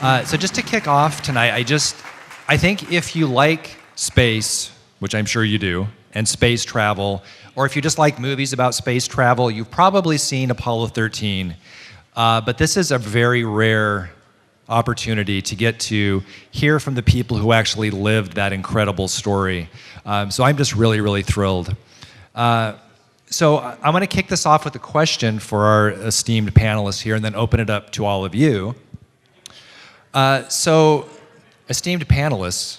So just to kick off tonight, I think if you like space, which I'm sure you do, and space travel, or if you just like movies about space travel, you've probably seen Apollo 13. But this is a very rare opportunity to get to hear from the people who actually lived that incredible story. So I'm just really, really thrilled. So I'm going to kick this off with a question for our esteemed panelists here and then open it up to all of you. So, esteemed panelists,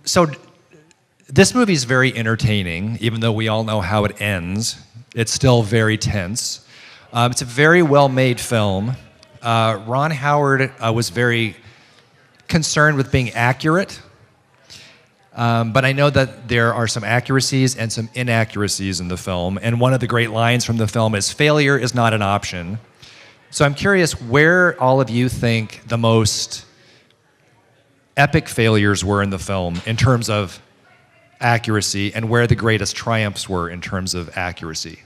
so this movie is very entertaining, even though we all know how it ends. It's still very tense. It's a very well-made film. Ron Howard was very concerned with being accurate, but I know that there are some accuracies and some inaccuracies in the film, and one of the great lines from the film is, "Failure is not an option." So I'm curious where all of you think the most epic failures were in the film in terms of accuracy, and where the greatest triumphs were in terms of accuracy.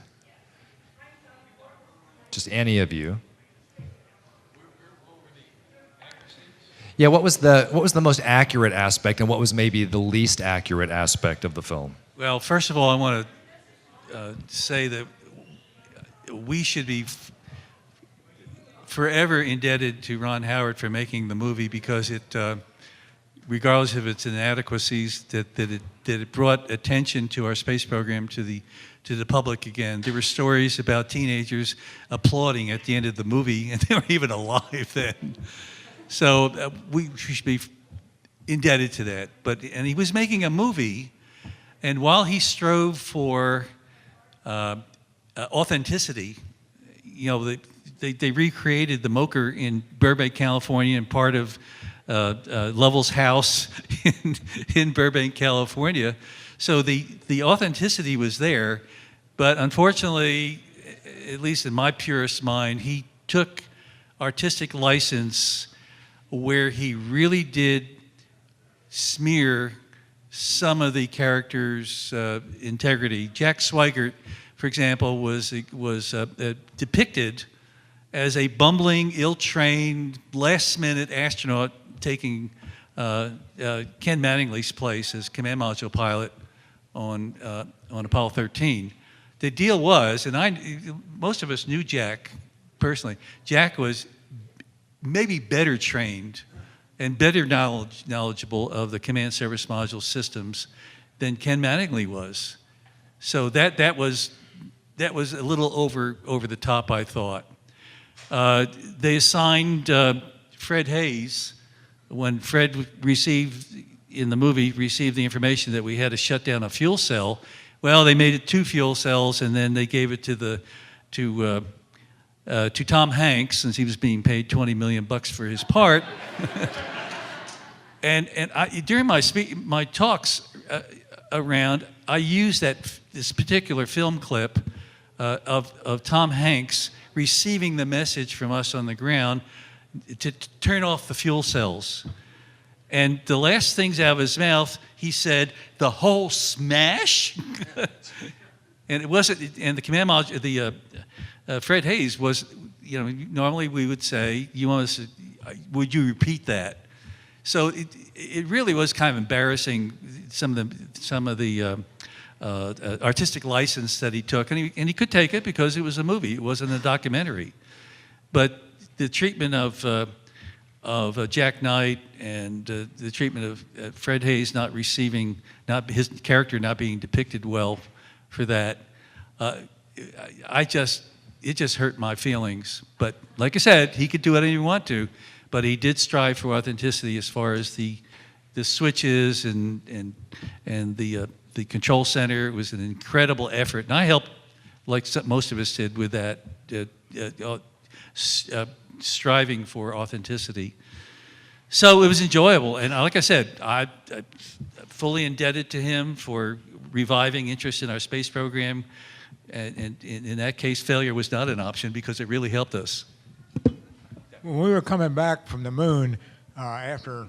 Just any of you. Yeah, what was the most accurate aspect, and what was maybe the least accurate aspect of the film? Well, first of all, I want to say that we should be forever indebted to Ron Howard for making the movie, because it, regardless of its inadequacies, that it brought attention to our space program to the public again. There were stories about teenagers applauding at the end of the movie, and they were even alive then. So we should be indebted to that. And he was making a movie, and while he strove for authenticity, you know, they recreated the Mocher in Burbank, California, and part of Lovell's house in Burbank, California. So the authenticity was there, but unfortunately, at least in my purest mind, he took artistic license where he really did smear some of the characters' integrity. Jack Swigert, for example, was depicted as a bumbling, ill-trained, last-minute astronaut taking Ken Mattingly's place as command module pilot on Apollo 13. The deal was, and most of us knew Jack personally. Jack was maybe better trained and better knowledgeable of the command service module systems than Ken Mattingly was. So that was a little over the top, I thought. They assigned Fred Hayes, when Fred received the information that we had to shut down a fuel cell. Well, they made it 2 fuel cells, and then they gave it to Tom Hanks, since he was being paid $20 million for his part. and during my talks around, I used this particular film clip of Tom Hanks receiving the message from us on the ground to turn off the fuel cells. And the last things out of his mouth, he said, "The whole smash?" And it wasn't, and the command module, Fred Hayes was, you know, normally we would say, would you repeat that? So it really was kind of embarrassing, some of the artistic license that he took, and he could take it because it was a movie, it wasn't a documentary. But the treatment of Jack Knight and the treatment of Fred Hayes his character not being depicted well for that, it just hurt my feelings. But like I said, he could do whatever he wanted to, but he did strive for authenticity as far as the switches and the control center. It was an incredible effort, and I helped, like most of us did, with that, striving for authenticity. So it was enjoyable, and like I said, I'm fully indebted to him for reviving interest in our space program, and in that case, failure was not an option because it really helped us. When we were coming back from the moon, after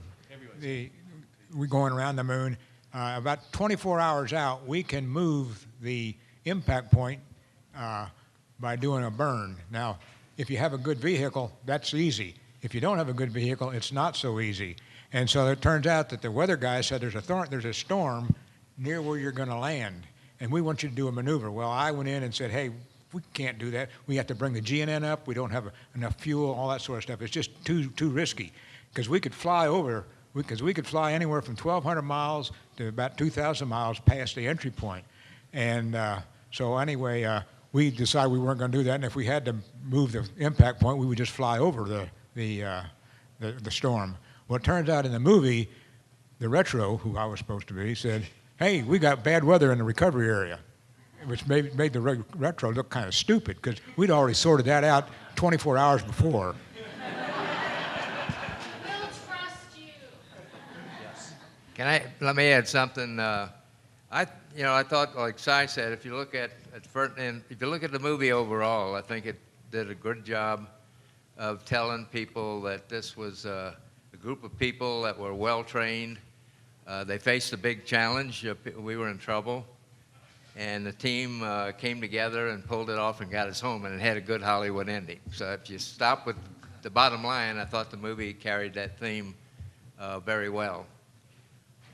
we're going around the moon, about 24 hours out, we can move the impact point by doing a burn. Now, if you have a good vehicle, that's easy. If you don't have a good vehicle, it's not so easy. And so it turns out that the weather guy said there's a storm near where you're going to land, and we want you to do a maneuver. Well, I went in and said, hey, we can't do that. We have to bring the GNN up. We don't have enough fuel, all that sort of stuff. It's just too risky, because we could fly anywhere from 1,200 miles to about 2,000 miles past the entry point. And so anyway, we decided we weren't going to do that, and if we had to move the impact point, we would just fly over the storm. Well, it turns out in the movie, the retro, who I was supposed to be, said, hey, we got bad weather in the recovery area, which made the retro look kind of stupid, because we'd already sorted that out 24 hours before. We'll trust you. Let me add something. I thought, like Si said, if you look at the movie overall, I think it did a good job of telling people that this was a group of people that were well trained. They faced a big challenge. We were in trouble, and the team came together and pulled it off and got us home, and it had a good Hollywood ending. So if you stop with the bottom line, I thought the movie carried that theme very well.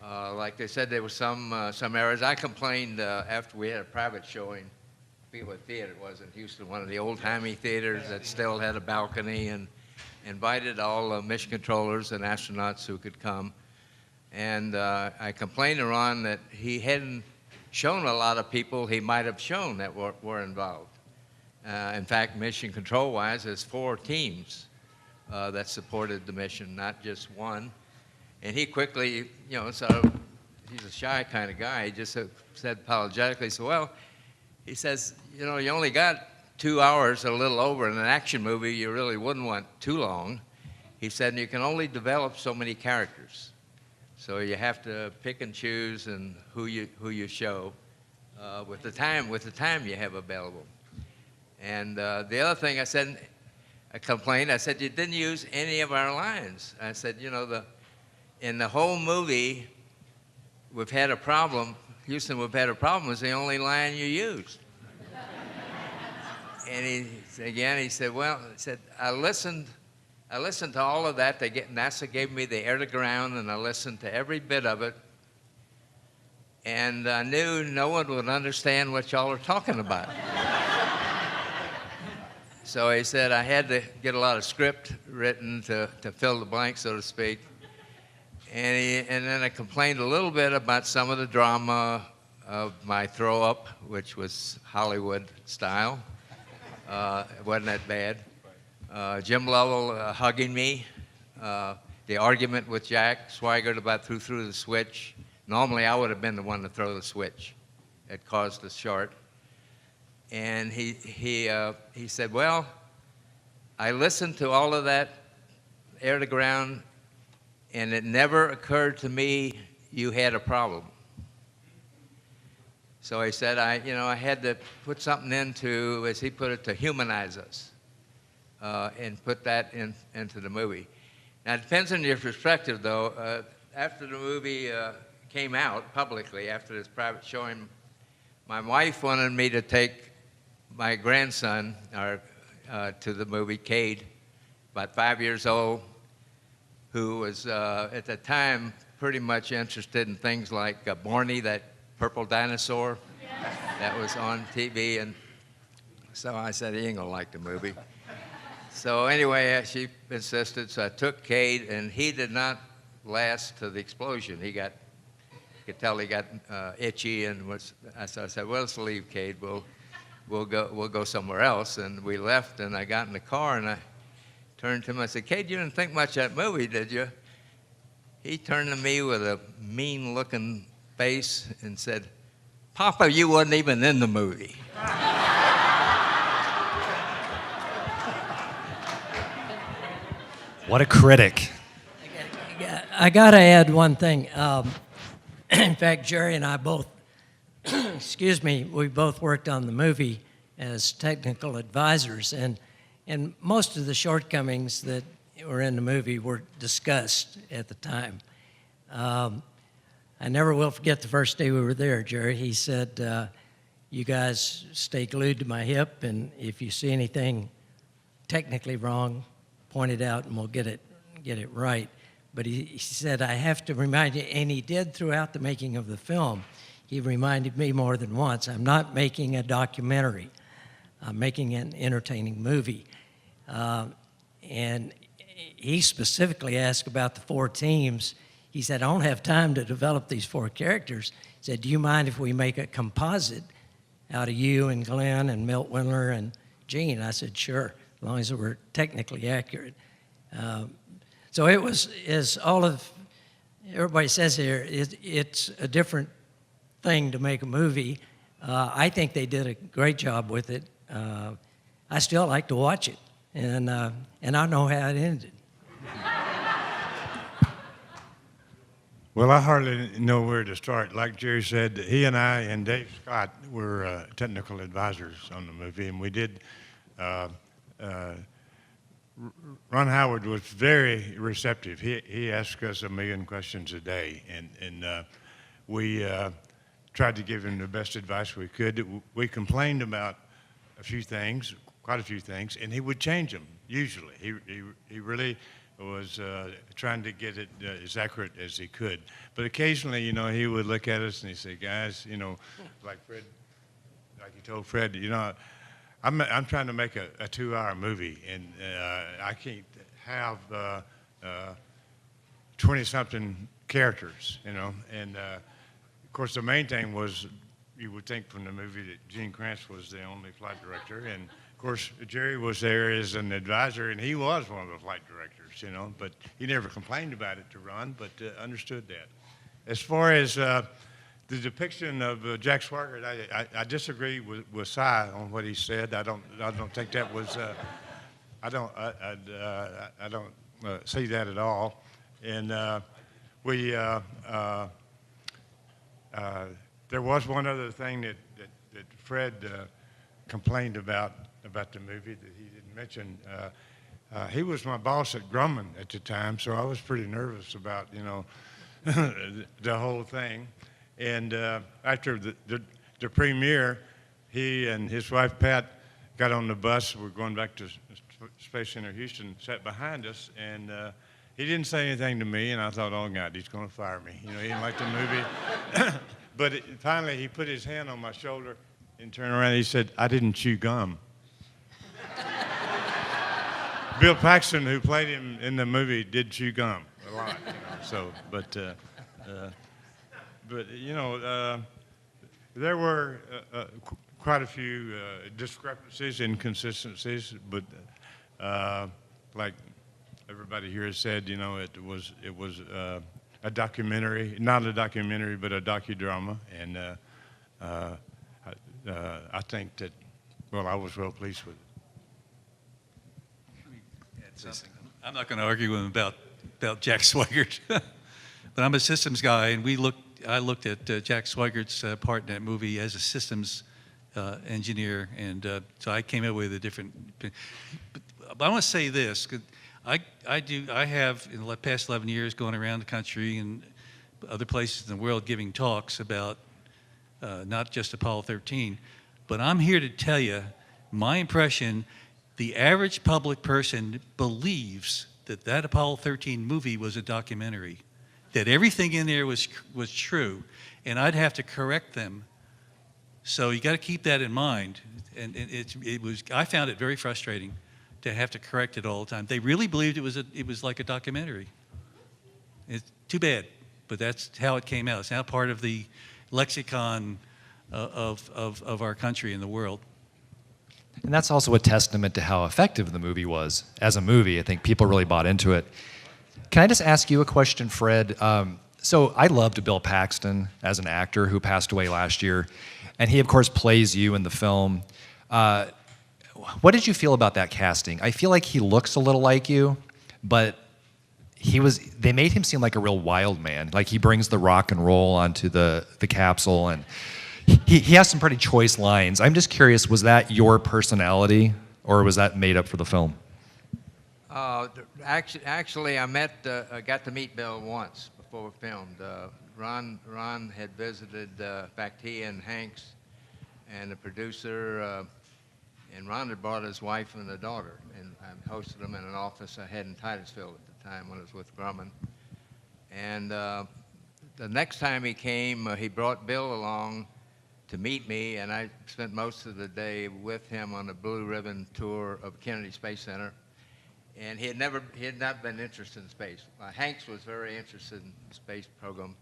Like they said, there were some errors. I complained after we had a private showing. I forget what theater it was in Houston, one of the old-timey theaters that still had a balcony, and invited all mission controllers and astronauts who could come. And I complained to Ron that he hadn't shown a lot of people he might have shown that were involved. In fact, mission control-wise, there's 4 teams that supported the mission, not just one. And he quickly, he's a shy kind of guy. He just said apologetically, he says, you only got 2 hours, a little over. In an action movie, you really wouldn't want too long. He said, and you can only develop so many characters. So you have to pick and choose and who you show with the time you have available. And the other thing I complained, I said, you didn't use any of our lines. I said, in the whole movie, we've had a problem. Houston, we've had a problem was the only line you used. And he said, I listened to all of that. NASA gave me the air to ground, and I listened to every bit of it. And I knew no one would understand what y'all are talking about. So he said I had to get a lot of script written to fill the blanks, so to speak. And then I complained a little bit about some of the drama of my throw-up, which was Hollywood style. It wasn't that bad. Jim Lovell hugging me. The argument with Jack Swigert about who threw the switch. Normally, I would have been the one to throw the switch. It caused a short. And he said, well, I listened to all of that air to ground, and it never occurred to me you had a problem. So he said, I had to put something into, as he put it, to humanize us, and put that into the movie. Now, it depends on your perspective, though. After the movie came out publicly, after this private showing, my wife wanted me to take my grandson to the movie, Cade, about 5 years old, who was, at the time, pretty much interested in things like Barney, that purple dinosaur that was on TV. And so I said, he ain't gonna like the movie. So anyway, she insisted, so I took Cade, and he did not last to the explosion. You could tell he got itchy, and so I said, well, let's leave Cade. We'll go somewhere else. And we left, and I got in the car, and I turned to him. I said, Cade, you didn't think much of that movie, did you? He turned to me with a mean-looking face and said, Papa, you wasn't even in the movie. What a critic. I got to add one thing. In fact, Jerry and I both, we both worked on the movie as technical advisors, and most of the shortcomings that were in the movie were discussed at the time. I never will forget the first day we were there, Jerry. He said, you guys stay glued to my hip, and if you see anything technically wrong, point it out, and we'll get it right. But he said, I have to remind you, and he did throughout the making of the film. He reminded me more than once, I'm not making a documentary. I'm making an entertaining movie. And he specifically asked about the 4 teams. He said, I don't have time to develop these 4 characters. He said, do you mind if we make a composite out of you and Glenn and Milt Windler and Gene? I said, sure, as long as it were technically accurate. So it was, as all of everybody says here, it's a different thing to make a movie. I think they did a great job with it. I still like to watch it, and I know how it ended. Well, I hardly know where to start. Like Jerry said, he and I and Dave Scott were technical advisors on the movie, and we did. Ron Howard was very receptive. He asked us a million questions a day, and we tried to give him the best advice we could. We complained about a few things, quite a few things, and he would change them. Usually, he really was trying to get it as accurate as he could. But occasionally, you know, he would look at us and he'd say, "Guys, you know, like Fred, like he told Fred, you know, I'm trying to make a 2-hour movie, and I can't have 20-something characters, you know." And of course, the main thing was, you would think from the movie that Gene Kranz was the only flight director, and of course Jerry was there as an advisor, and he was one of the flight directors, you know. But he never complained about it to Ron, but understood that. As far as the depiction of Jack Swigert, I disagree with Si on what he said. I don't think that was. I don't see that at all. And there was one other thing that Fred complained about the movie that he didn't mention. He was my boss at Grumman at the time, so I was pretty nervous about, you know, the whole thing. And after the premiere, he and his wife Pat got on the bus. We're going back to Space Center Houston, sat behind us, and he didn't say anything to me, and I thought, oh God, he's going to fire me. You know, he didn't like the movie. But finally, he put his hand on my shoulder and turned around and he said, "I didn't chew gum." Bill Paxton, who played him in the movie, did chew gum a lot. You know, so, but you know, there were quite a few discrepancies, inconsistencies, but like everybody here has said, you know, it was a documentary, not a documentary, but a docudrama, and I think that, well, I was well pleased with it. I'm not going to argue with him about Jack Swigert, but I'm a systems guy, and I looked at Jack Swigert's part in that movie as a systems engineer, and so I came up with a different. But I want to say this, 'cause I have in the past 11 years gone around the country and other places in the world giving talks about not just Apollo 13, but I'm here to tell you my impression. The average public person believes that Apollo 13 movie was a documentary, that everything in there was true, and I'd have to correct them. So you got to keep that in mind. And I found it very frustrating to have to correct it all the time. They really believed it was like a documentary. It's too bad, but that's how it came out. It's now part of the lexicon of our country and the world. And that's also a testament to how effective the movie was as a movie. I think people really bought into it. Can I just ask you a question, Fred? So I loved Bill Paxton as an actor who passed away last year, and he, of course, plays you in the film. What did you feel about that casting? I feel like he looks a little like you, but they made him seem like a real wild man. Like he brings the rock and roll onto the capsule, and he has some pretty choice lines. I'm just curious, was that your personality, or was that made up for the film? Actually, I got to meet Bill once before we filmed. Ron had visited, in fact, he and Hanks and the producer And Ron had brought his wife and a daughter, and I hosted them in an office I had in Titusville at the time when I was with Grumman. And the next time he came, he brought Bill along to meet me, and I spent most of the day with him on a Blue Ribbon tour of Kennedy Space Center. And he had not been interested in space. Hanks was very interested in the space program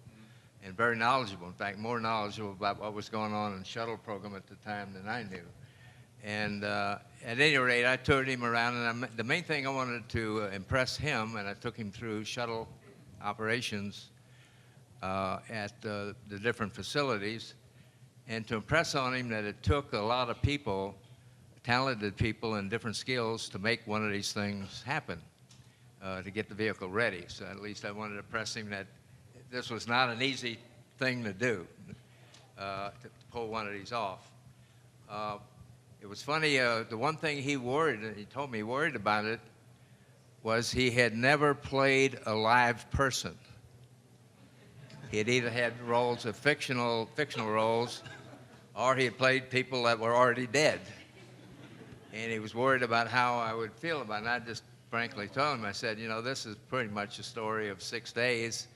and very knowledgeable. In fact, more knowledgeable about what was going on in the shuttle program at the time than I knew. And at any rate, I toured him around, and the main thing I wanted to impress him, and I took him through shuttle operations at the different facilities, and to impress on him that it took a lot of people, talented people in different skills, to make one of these things happen, to get the vehicle ready. So at least I wanted to impress him that this was not an easy thing to do, to pull one of these off. It was funny, the one thing he told me he worried about it, was he had never played a live person. He had either had roles of fictional roles, or he had played people that were already dead. And he was worried about how I would feel about it. And I just frankly told him, I said, you know, this is pretty much a story of 6 days,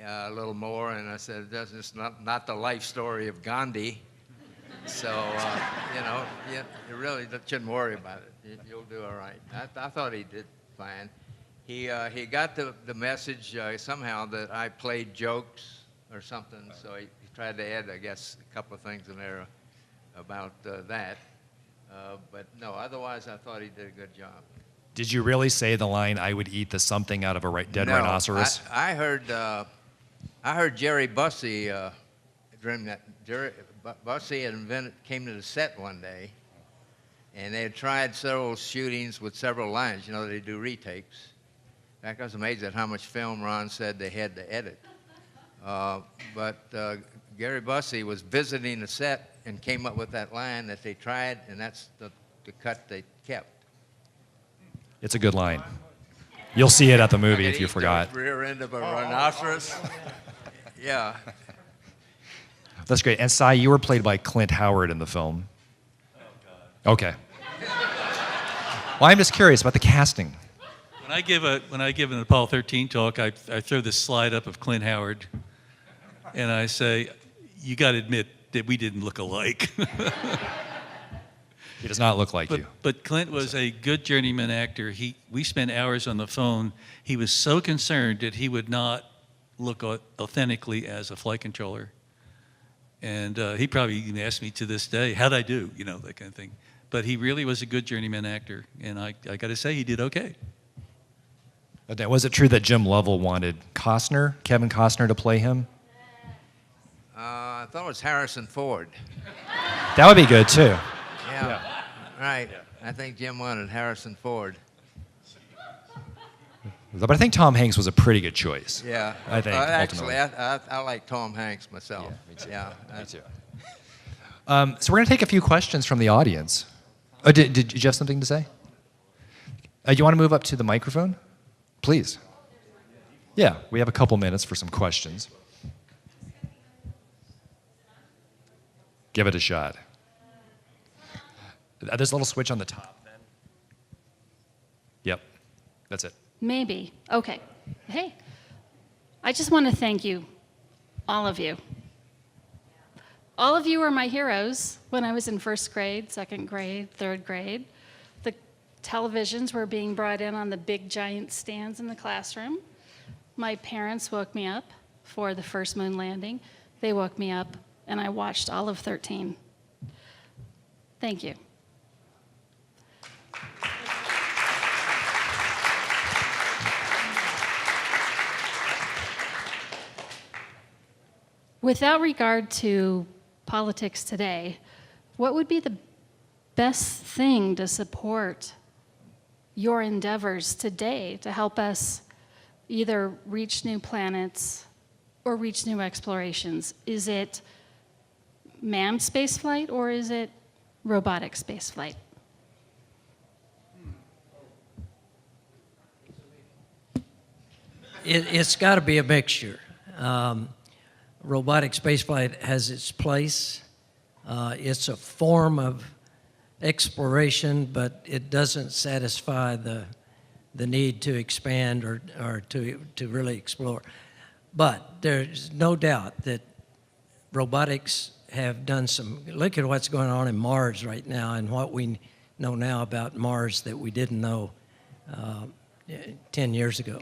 a little more. And I said, it's not the life story of Gandhi. So, you know, you really shouldn't worry about it. You'll do all right. I thought he did fine. He got the message somehow that I played jokes or something, so he tried to add, I guess, a couple of things in there about that. But no, otherwise I thought he did a good job. Did you really say the line, "I would eat the something out of a dead No, rhinoceros"? I heard Jerry Bussey during that. Bussey came to the set one day, and they had tried several shootings with several lines. You know, they do retakes. In fact, I was amazed at how much film Ron said they had to edit. But Gary Bussey was visiting the set and came up with that line that they tried, and that's the cut they kept. It's a good line. You'll see it at the movie I if could you eat the forgot. rear end of a rhinoceros. Yeah. That's great. And Cy, you were played by Clint Howard in the film. Oh, God. Okay. Well, I'm just curious about the casting. When I give an Apollo 13 talk, I throw this slide up of Clint Howard, and I say, you got to admit that we didn't look alike. He does not look like you. But Clint was a good journeyman actor. We spent hours on the phone. He was so concerned that he would not look authentically as a flight controller. And he probably even asked me to this day, how'd I do? You know, that kind of thing. But he really was a good journeyman actor, and I got to say, he did okay. Was it true that Jim Lovell wanted Kevin Costner, to play him? I thought it was Harrison Ford. That would be good, too. Yeah. Right. Yeah. I think Jim wanted Harrison Ford. But I think Tom Hanks was a pretty good choice. Yeah. I think, actually, I like Tom Hanks myself. Yeah, me too. Yeah. Me too. So we're going to take a few questions from the audience. Oh, did you have something to say? You want to move up to the microphone? Please. Yeah, we have a couple minutes for some questions. Give it a shot. There's a little switch on the top then. Yep, that's it. Maybe. Okay. Hey, I just want to thank you, all of you. All of you were my heroes when I was in first grade, second grade, third grade. The televisions were being brought in on the big giant stands in the classroom. My parents woke me up for the first moon landing. They woke me up, and I watched all of 13. Thank you. Without regard to politics today, what would be the best thing to support your endeavors today to help us either reach new planets or reach new explorations? Is it manned spaceflight or is it robotic spaceflight? It's got to be a mixture. Robotic spaceflight has its place. It's a form of exploration, but it doesn't satisfy the need to expand or to really explore. But there's no doubt that robotics have done some, look at what's going on in Mars right now and what we know now about Mars that we didn't know 10 years ago.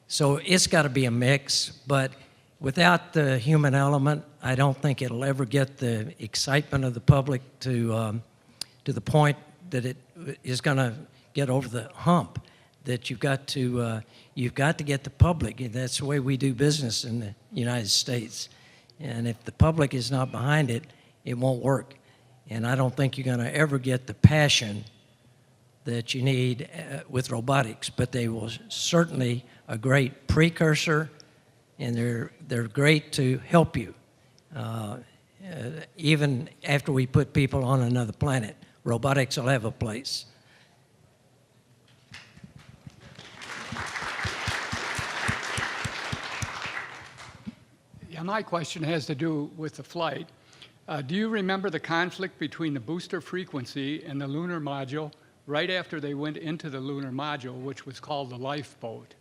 So it's got to be a mix, but without the human element, I don't think it'll ever get the excitement of the public to the point that it is going to get over the hump. That you've got to get the public. That's the way we do business in the United States. And if the public is not behind it, it won't work. And I don't think you're going to ever get the passion that you need with robotics. But they will certainly a great precursor, and they're great to help you. Even after we put people on another planet, robotics will have a place. Yeah, my question has to do with the flight. Do you remember the conflict between the booster frequency and the lunar module right after they went into the lunar module, which was called the lifeboat?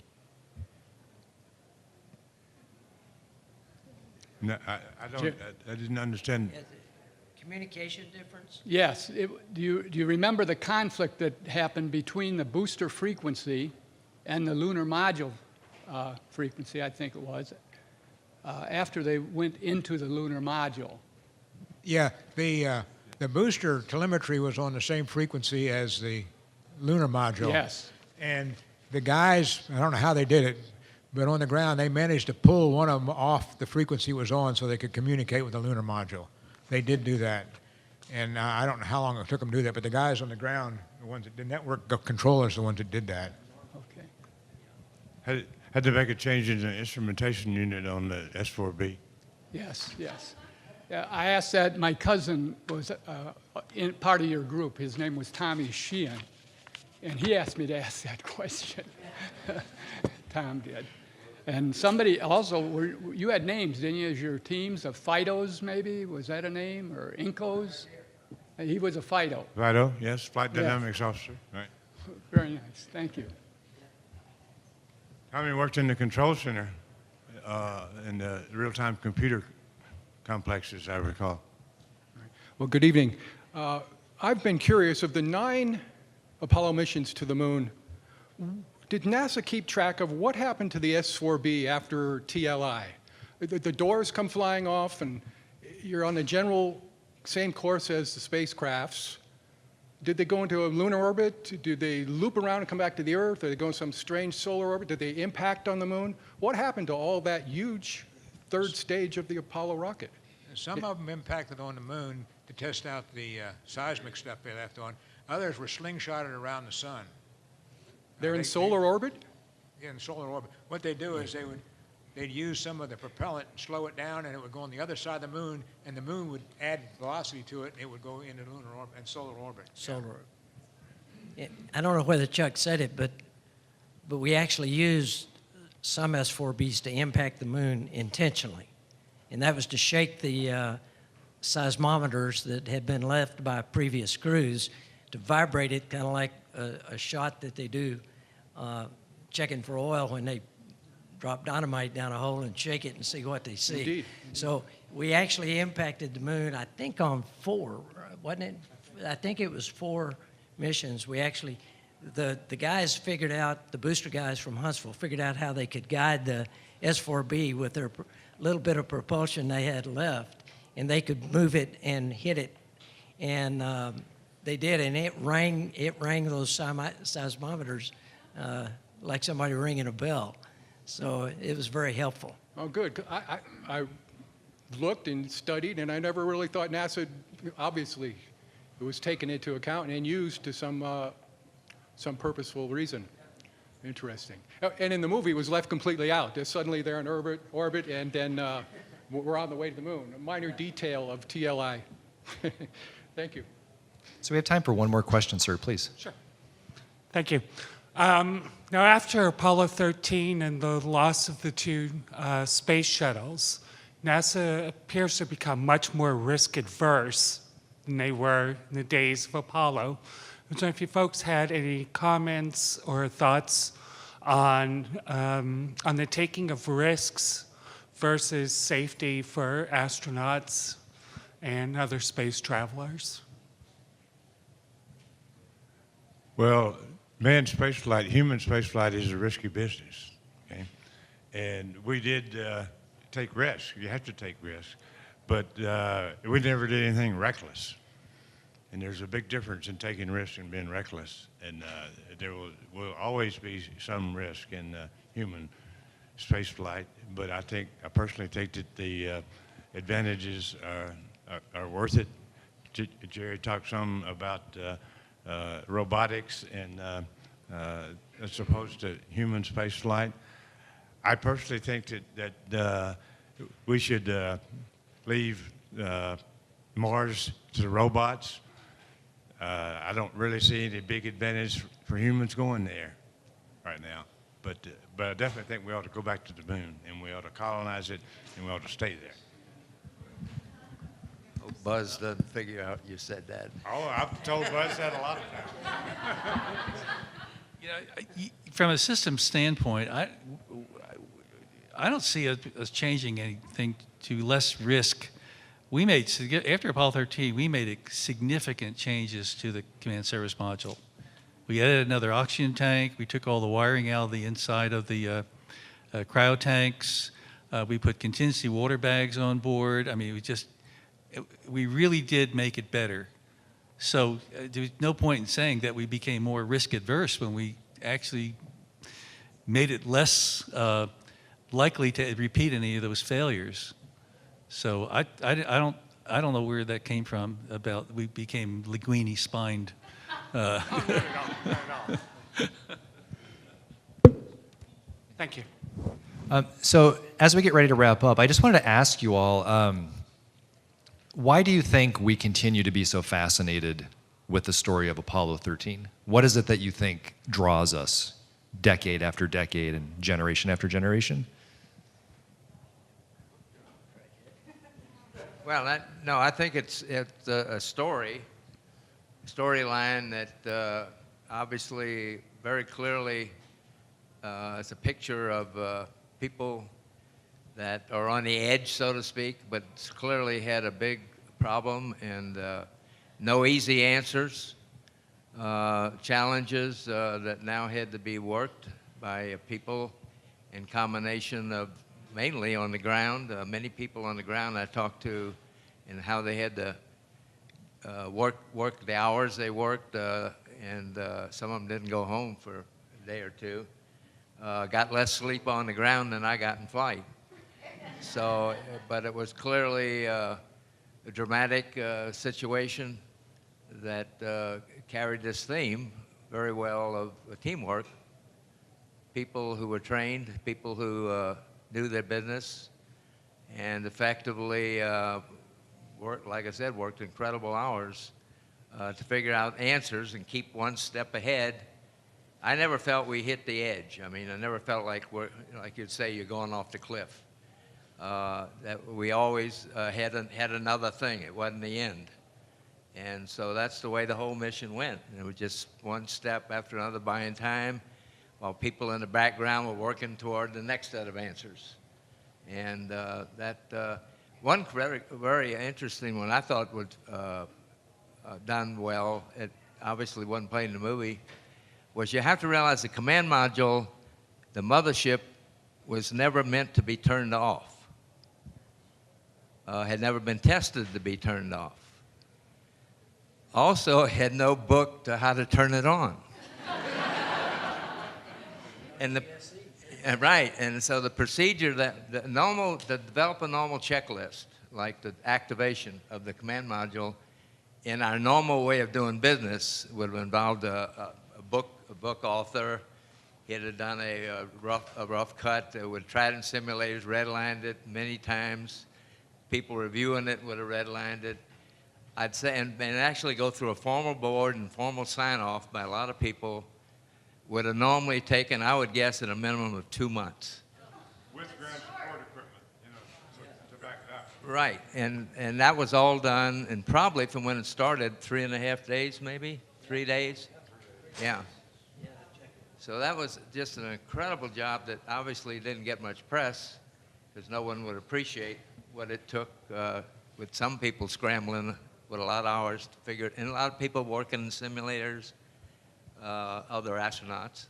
No, I didn't understand. Communication difference? Yes. Do you remember the conflict that happened between the booster frequency and the lunar module frequency, I think it was, after they went into the lunar module? Yeah, the booster telemetry was on the same frequency as the lunar module. Yes. And the guys, I don't know how they did it, but on the ground they managed to pull one of them off the frequency it was on so they could communicate with the lunar module. They did do that. And I don't know how long it took them to do that, but the guys on the ground, the ones that the network controllers, the ones that did that. Okay. Had to make a change in the instrumentation unit on the S4B. Yes, yes. Yeah, I asked that. My cousin was in part of your group. His name was Tommy Sheehan, and he asked me to ask that question. Tom did. And somebody also, you had names, didn't you, as your teams of Fidos, maybe? Was that a name? Or Incos? He was a Fido. Fido, yes, Flight Dynamics Officer. Right. Very nice. Thank you. Tommy worked in the control center in the real-time computer complex, as I recall. Well, good evening. I've been curious, of the 9 Apollo missions to the moon, did NASA keep track of what happened to the S-4B after TLI? The doors come flying off and you're on the general same course as the spacecrafts. Did they go into a lunar orbit? Did they loop around and come back to the Earth? Did they go in some strange solar orbit? Did they impact on the moon? What happened to all that huge third stage of the Apollo rocket? Some of them impacted on the moon to test out the seismic stuff they left on. Others were slingshotted around the sun. They're in solar orbit? Yeah, in solar orbit. What they do is they'd use some of the propellant, slow it down, and it would go on the other side of the moon, and the moon would add velocity to it, and it would go into lunar orbit and solar orbit. Solar orbit. Yeah, I don't know whether Chuck said it, but we actually used some S4Bs to impact the moon intentionally. And that was to shake the seismometers that had been left by previous crews, to vibrate it kind of like a shot that they do checking for oil when they drop dynamite down a hole and shake it and see what they see. Indeed. So we actually impacted the moon, I think on 4, wasn't it? I think it was 4 missions. We actually, the guys figured out, the booster guys from Huntsville figured out how they could guide the S4B with their little bit of propulsion they had left, and they could move it and hit it. And they did, and it rang those seismometers like somebody ringing a bell. So it was very helpful. Oh, good. 'Cause I looked and studied, and I never really thought NASA, obviously, it was taken into account and used to some purposeful reason. Interesting. And in the movie, it was left completely out. Suddenly they're in orbit, and then we're on the way to the moon. A minor detail of TLI. Thank you. So we have time for one more question, sir, please. Sure. Thank you. Now, after Apollo 13 and the loss of the 2 space shuttles, NASA appears to become much more risk adverse than they were in the days of Apollo. So if you folks had any comments or thoughts on the taking of risks versus safety for astronauts and other space travelers. Well, manned spaceflight, human spaceflight is a risky business, okay? And we did take risks. You have to take risks. But we never did anything reckless. And there's a big difference in taking risks and being reckless. And there will always be some risk in human spaceflight. But I personally think that the advantages are worth it. Jerry talked some about robotics and as opposed to human spaceflight. I personally think that we should leave Mars to the robots. I don't really see any big advantage for humans going there right now. But I definitely think we ought to go back to the moon, and we ought to colonize it, and we ought to stay there. Oh, Buzz doesn't figure out you said that. Oh, I've told Buzz that a lot of times. You know, from a system standpoint, I don't see us changing anything to less risk. We made, after Apollo 13, we made significant changes to the command service module. We added another oxygen tank. We took all the wiring out of the inside of the cryo tanks. We put contingency water bags on board. I mean, we really did make it better. So there's no point in saying that we became more risk adverse when we actually made it less likely to repeat any of those failures. So I don't know where that came from about we became linguini spined. Thank you. So as we get ready to wrap up, I just wanted to ask you all, why do you think we continue to be so fascinated with the story of Apollo 13? What is it that you think draws us decade after decade and generation after generation? Well, I think it's a storyline that obviously very clearly is a picture of people that are on the edge, so to speak, but clearly had a big problem and no easy answers, challenges that now had to be worked by people in combination of mainly on the ground, many people on the ground I talked to, and how they had to work the hours they worked, and some of them didn't go home for a day or two. Got less sleep on the ground than I got in flight. So, but it was clearly a dramatic situation that carried this theme very well of teamwork, people who were trained, people who knew their business, and effectively worked, like I said, worked incredible hours to figure out answers and keep one step ahead. I never felt we hit the edge. I mean, I never felt like like you'd say, you're going off the cliff. That we always had another thing. It wasn't the end. And so that's the way the whole mission went. It was just one step after another, buying time, while people in the background were working toward the next set of answers. And one very interesting one I thought was done well, it obviously wasn't played in the movie, was you have to realize the command module, the mothership, was never meant to be turned off. Had never been tested to be turned off. Also had no book to how to turn it on. Right, and so the procedure to develop a normal checklist, like the activation of the command module, in our normal way of doing business would have involved a book author. He had done a rough cut with Trident simulators, redlined it many times. People reviewing it would have redlined it. I'd say, and actually go through a formal board and formal sign-off by a lot of people would have normally taken, I would guess, at a minimum of 2 months. With ground support equipment, to back it up. Right, and that was all done, and probably from when it started, 3.5 days, maybe 3 days. Yeah. So that was just an incredible job that obviously didn't get much press, because no one would appreciate what it took, with some people scrambling with a lot of hours to figure it, and a lot of people working in simulators, other astronauts.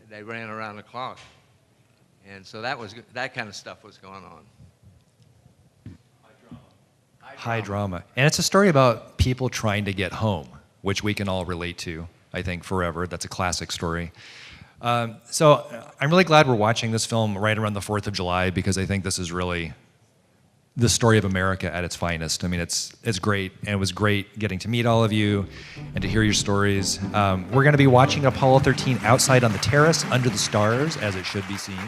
They ran around the clock, and so that kind of stuff was going on. High drama. And it's a story about people trying to get home, which we can all relate to, I think, forever. That's a classic story. So I'm really glad we're watching this film right around the 4th of July, because I think this is really the story of America at its finest. I mean, it's great, and it was great getting to meet all of you and to hear your stories. We're going to be watching Apollo 13 outside on the terrace under the stars, as it should be seen.